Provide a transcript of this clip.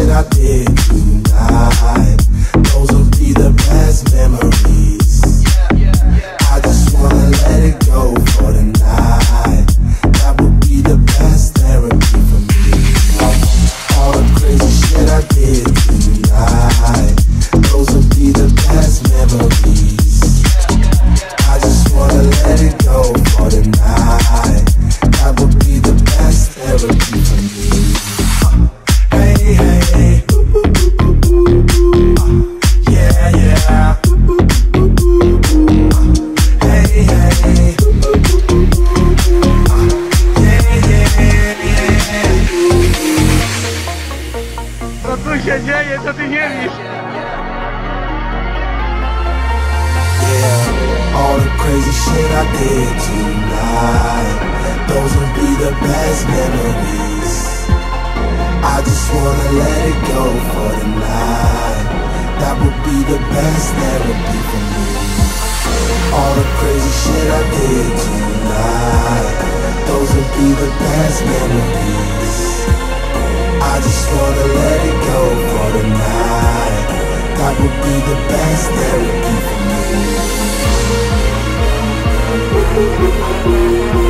shit I did tonight, those will be the best memories. I just wanna let it go for the night. That would be the best therapy for me. All the crazy shit I did tonight, those will be the best memories. I just wanna let it go for the night. That would be the best therapy for me. Hey, hey, hey. Yeah, yeah. Hey, hey. Co tu się dzieje, co ty nie wiesz? Yeah, all the crazy shit I did tonight, those will be the best memories. I just wanna let it go for the night. That would be the best therapy for me. All the crazy shit I did tonight, those will be the best memories. I just wanna let it go for the night. That would be the best therapy for me.